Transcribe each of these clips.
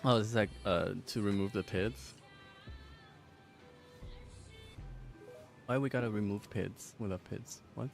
Oh, it's like to remove the pits. Why we gotta remove pits without pits? What?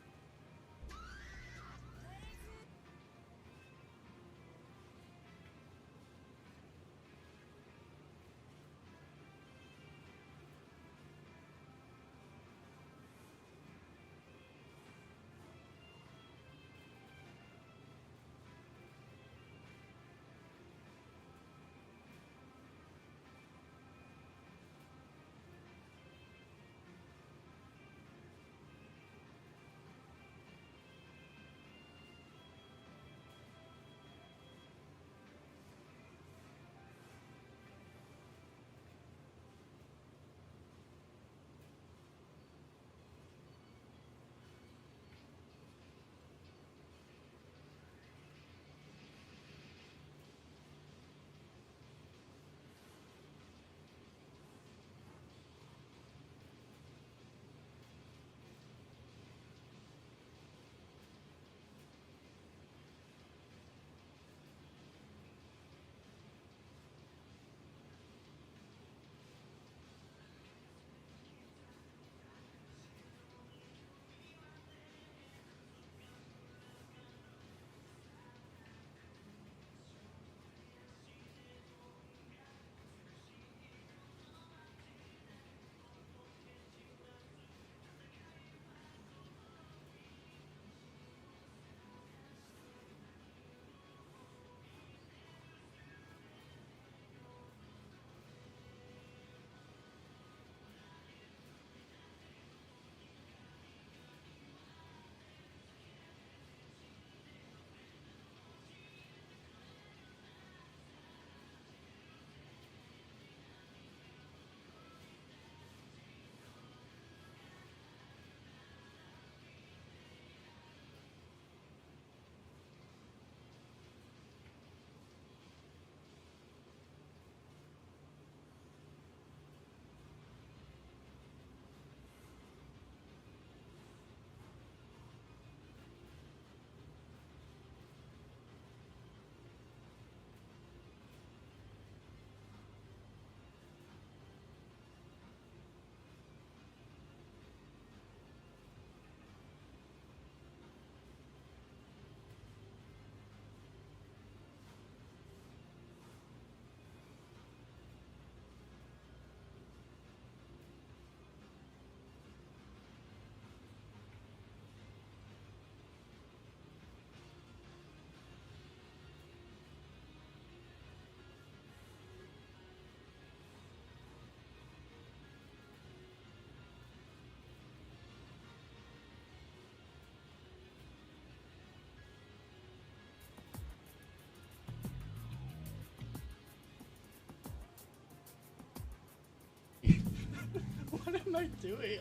What am I doing?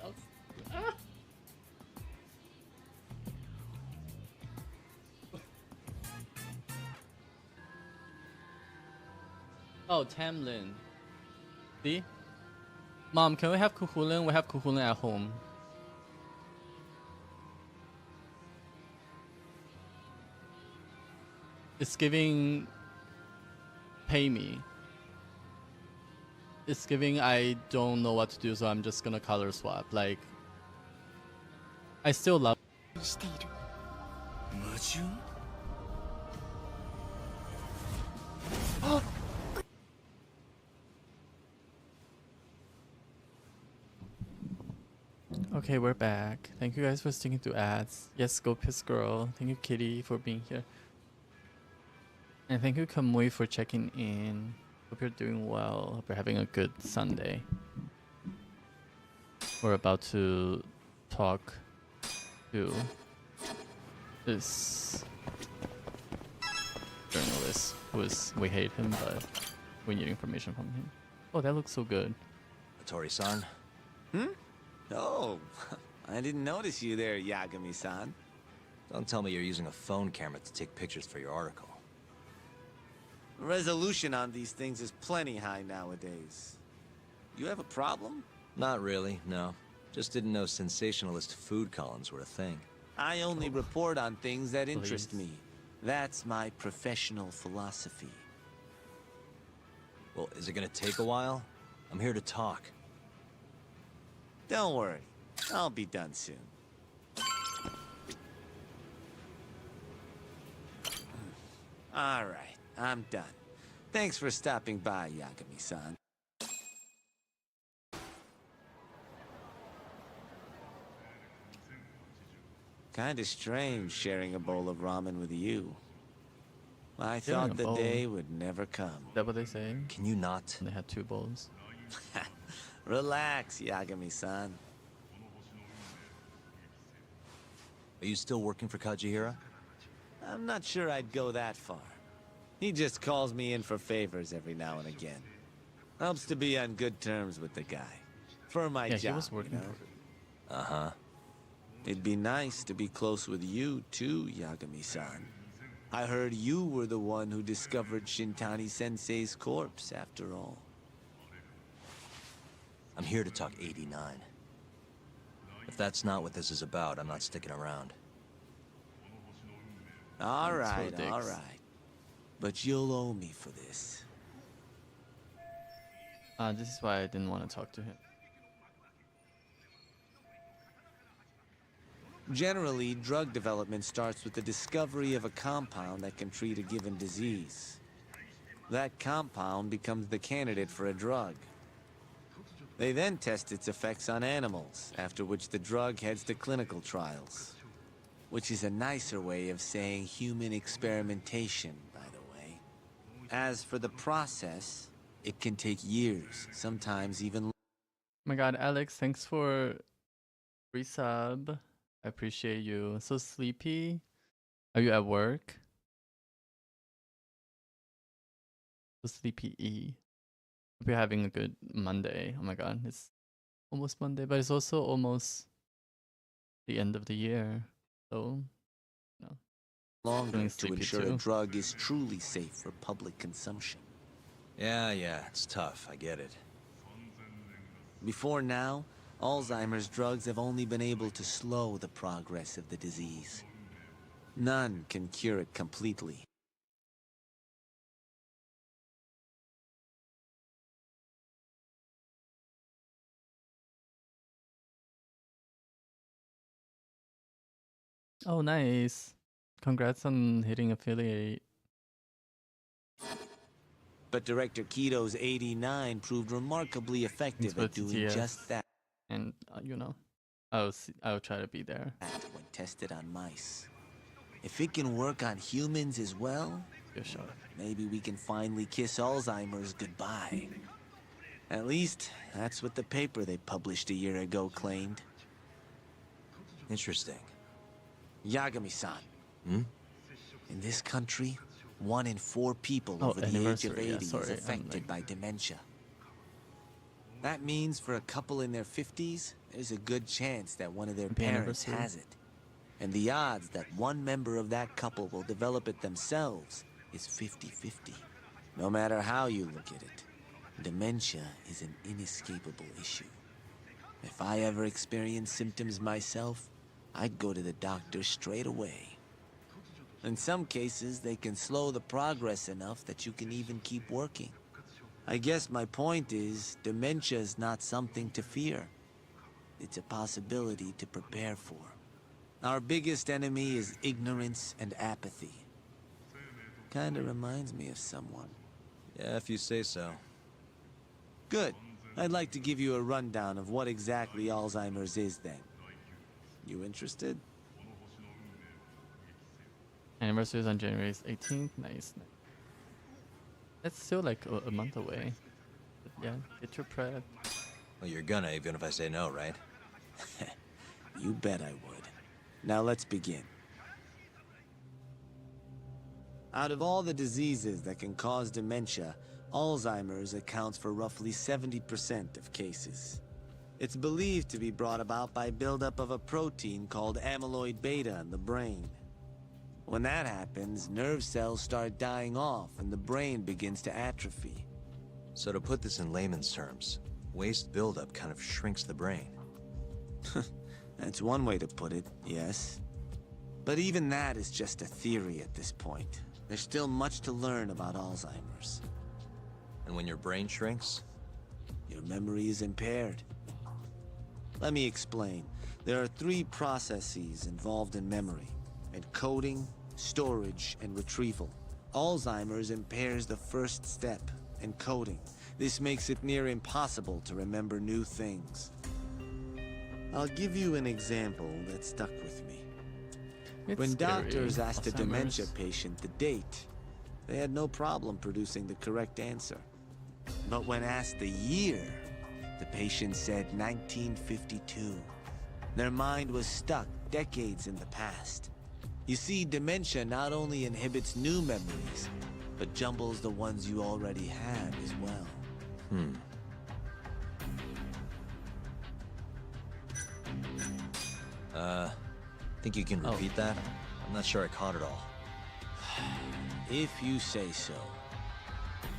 Ah. Oh, Tamlin. See? Mom, can we have kukulin? We have kukulin at home. It's giving pay me. It's giving I don't know what to do, so I'm just gonna color swap. Like, I still love. Okay, we're back. Thank you guys for sticking to ads. Yes, go piss girl. Thank you, Kitty, for being here. And thank you, Kamui, for checking in. Hope you're doing well. Hope you're having a good Sunday. We're about to talk to this journalist we hate him, but we need information from him. Oh, that looks so good. Tori-san? Oh, I didn't notice you there, Yagami-san. Don't tell me you're using a phone camera to take pictures for your article. Resolution on these things is plenty high nowadays. You have a problem? Not really, no. Just didn't know sensationalist food columns were a thing. I only report on things that interest Please. me. That's my professional philosophy. Well, is it gonna take a while? I'm here to talk. Don't worry. I'll be done soon. All right, I'm done. Thanks for stopping by, Yagami-san. Kinda strange sharing a bowl of ramen with you. I Sharing thought a the bowl? day would never come. Is that what they say? Can you not? And they had 2 bowls. Relax, Yagami-san. Are you still working for Kajihira? I'm not sure I'd go that far. He just calls me in for favors every now and again. Helps to be on good terms with the guy. For my Yeah, job, he was working you know? for Uh-huh. It'd be nice to be close with you, too, Yagami-san. I heard you were the one who discovered Shintani-sensei's corpse, after all. I'm here to talk 89. If that's not what this is about, I'm not sticking around. All Thanks for right, the all digs. right. But you'll owe me for this. This is why I didn't want to talk to him. Generally, drug development starts with the discovery of a compound that can treat a given disease. That compound becomes the candidate for a drug. They then test its effects on animals, after which the drug heads to clinical trials. Which is a nicer way of saying human experimentation, by the way. As for the process, it can take years, sometimes even Oh my god, Alex, thanks for resub. I appreciate you. So sleepy. Are you at work? So sleepy E. Hope you're having a good Monday. Oh my god, it's almost Monday, but it's also almost the end of the year. So, no. longer Feeling to sleepy ensure too. a drug is truly safe for public consumption. Yeah, it's tough. I get it. Before now, Alzheimer's drugs have only been able to slow the progress of the disease. None can cure it completely. Oh, nice. Congrats on hitting affiliate. But Director Keto's 89 proved remarkably effective for at doing TTS. just that And, you know, I'll try to be there. when tested on mice. If it can work on humans as well, Good shot. maybe we can finally kiss Alzheimer's goodbye. At least, that's what the paper they published a year ago claimed. Interesting. Yagami-san. Hmm? In this country, 1 in 4 people Oh, over the age of anniversary, yeah, 80 sorry, is I'm affected like- by dementia. That means for a couple in their 50s, there's a good chance that one of their Happy parents anniversary. has it. And the odds that one member of that couple will develop it themselves is 50-50. No matter how you look at it, dementia is an inescapable issue. If I ever experienced symptoms myself, I'd go to the doctor straight away. In some cases, they can slow the progress enough that you can even keep working. I guess my point is, dementia is not something to fear. It's a possibility to prepare for. Our biggest enemy is ignorance and apathy. Kinda reminds me of someone. Yeah, if you say so. Good. I'd like to give you a rundown of what exactly Alzheimer's is then. You interested? Anniversary is on January 18th. Nice. That's still like a month away. But yeah, get your prep. Well, you're gonna, even if I say no, right? You bet I would. Now let's begin. Out of all the diseases that can cause dementia, Alzheimer's accounts for roughly 70% of cases. It's believed to be brought about by buildup of a protein called amyloid beta in the brain. When that happens, nerve cells start dying off and the brain begins to atrophy. So to put this in layman's terms, waste buildup kind of shrinks the brain. That's one way to put it, yes. But even that is just a theory at this point. There's still much to learn about Alzheimer's. And when your brain shrinks? Your memory is impaired. Let me explain. There are three processes involved in memory: encoding, storage, and retrieval. Alzheimer's impairs the first step, encoding. This makes it near impossible to remember new things. I'll give you an example that stuck with me. It's When scary. doctors asked a dementia Alzheimer's. patient the date, they had no problem producing the correct answer. But when asked the year, the patient said 1952. Their mind was stuck decades in the past. You see, dementia not only inhibits new memories, but jumbles the ones you already have as well. Think you can repeat that? I'm not sure I caught it all. If you say so.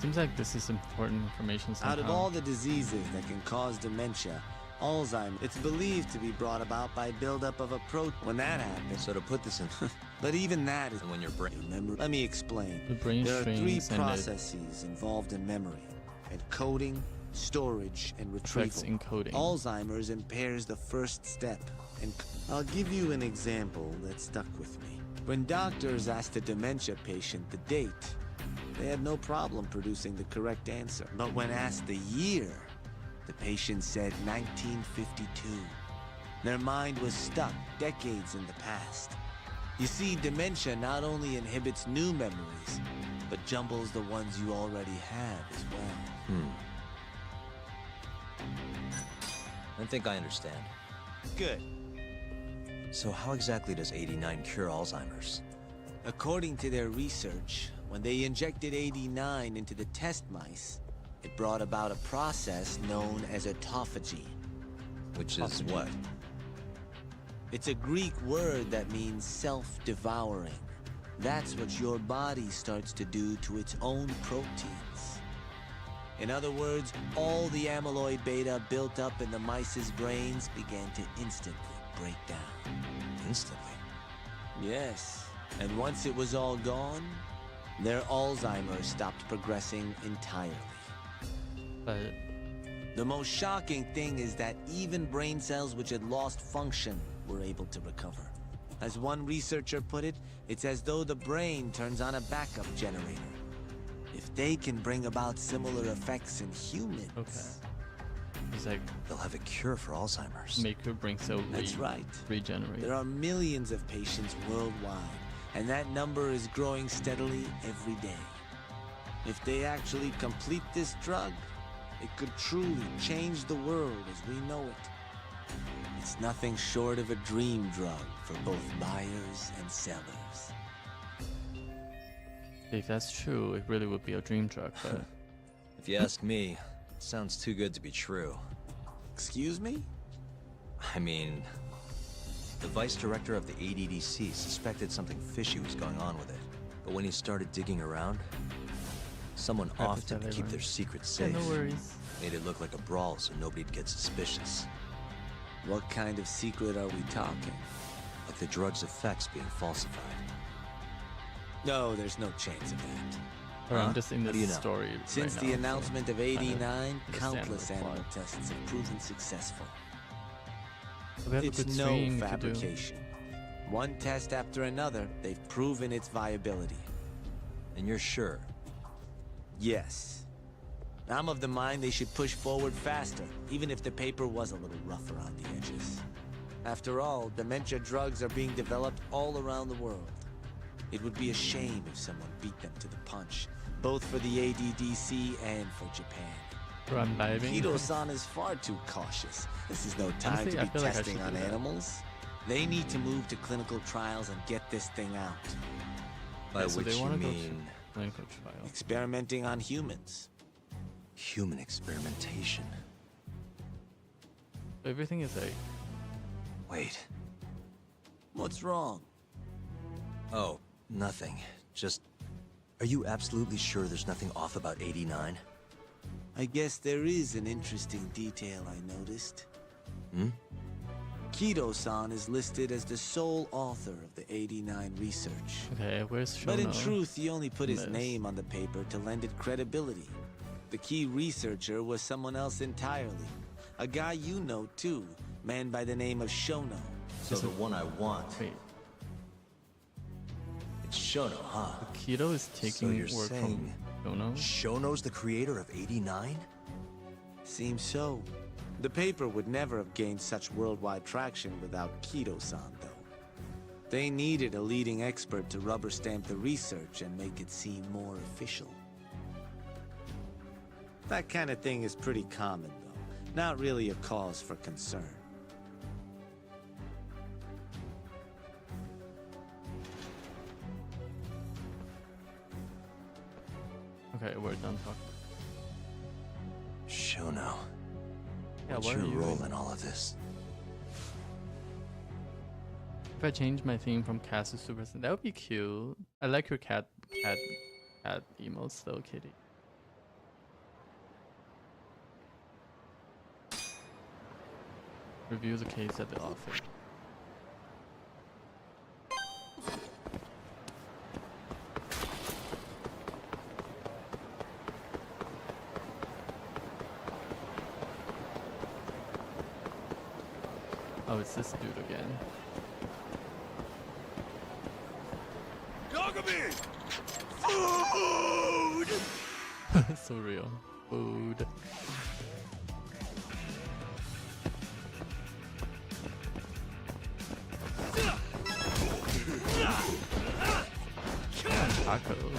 Seems like this is important information somehow. Out of all the diseases that can cause dementia, Alzheimer's, it's believed to be brought about by buildup of a protein. When that happens, So to put this in, but even that is... and when your brain... Remember, let me explain. The brain There are three shrinks and it processes involved in memory: encoding, storage, and affects retrieval. encoding. Alzheimer's impairs the first step. And I'll give you an example that stuck with me. When doctors asked a dementia patient the date, they had no problem producing the correct answer. But when asked the year, the patient said 1952. Their mind was stuck decades in the past. You see, dementia not only inhibits new memories, but jumbles the ones you already have as well. I think I understand. Good. So how exactly does 89 cure Alzheimer's? According to their research, when they injected 89 into the test mice, it brought about a process known as autophagy. Which is what? It's a Greek word that means self-devouring. That's what your body starts to do to its own proteins. In other words, all the amyloid beta built up in the mice's brains began to instantly break down. Instantly. Yes, and once it was all gone, their Alzheimer's stopped progressing entirely. But The most shocking thing is that even brain cells which had lost function were able to recover. As one researcher put it, it's as though the brain turns on a backup generator. If they can bring about similar effects in humans... okay. It's like They'll have a cure for Alzheimer's. make your brain cell That's right. regenerate. There are millions of patients worldwide, and that number is growing steadily every day. If they actually complete this drug, it could truly change the world as we know it. It's nothing short of a dream drug for both buyers and sellers. If that's true, it really would be a dream drug, but If you ask me, it sounds too good to be true. Excuse me? I mean, the vice director of the ADDC suspected something fishy was going on with it. But when he started digging around, someone opted to keep their secret yeah, safe. no worries. Made it look like a brawl so nobody'd get suspicious. What kind of secret are we talking? Like the drug's effects being falsified. No, there's no chance of that. Or I'm Huh? just in How this do you know? story Since right the now, so announcement of I don't 89, understand countless the animal plot. tests have proven successful. We have a It's good no string to do. fabrication. One test after another, they've proven its viability. And you're sure? Yes. I'm of the mind they should push forward faster, even if the paper was a little rough around the edges. After all, dementia drugs are being developed all around the world. It would be a shame if someone beat them to the punch, both for the ADDC and for Japan. Run diving. Kido-san is far too cautious. This is no time Honestly, to I be feel like I testing should on do that. animals. They need to move to clinical trials and get this thing out. By so which they you wanna go to mean clinical trial. Experimenting on humans. human experimentation. Everything is like Wait. What's wrong? Oh, nothing. Just... Are you absolutely sure there's nothing off about 89? I guess there is an interesting detail I noticed. Kido-san is listed as the sole author of the 89 research. okay, where's Shono? But in truth, he only put his Yes. name on the paper to lend it credibility. The key researcher was someone else entirely. A guy you know too, man by the name of Shono. So the one I want, Wait, it's Shono, huh? Keto is taking you're work saying from Shono? Shono's the creator of 89? Seems so. The paper would never have gained such worldwide traction without Kido-san, though. They needed a leading expert to rubber stamp the research and make it seem more official. That kind of thing is pretty common, though. Not really a cause for concern. Okay, we're done talking. Shono. Yeah, What's what your are you role doing? in all of this? If I change my theme from cat to Super Saiyan, that would be cute. I like your cat emotes though, Kitty. Review the case at the office. Oh, it's this dude again. Yagami! Food! So real. Food. Tacos.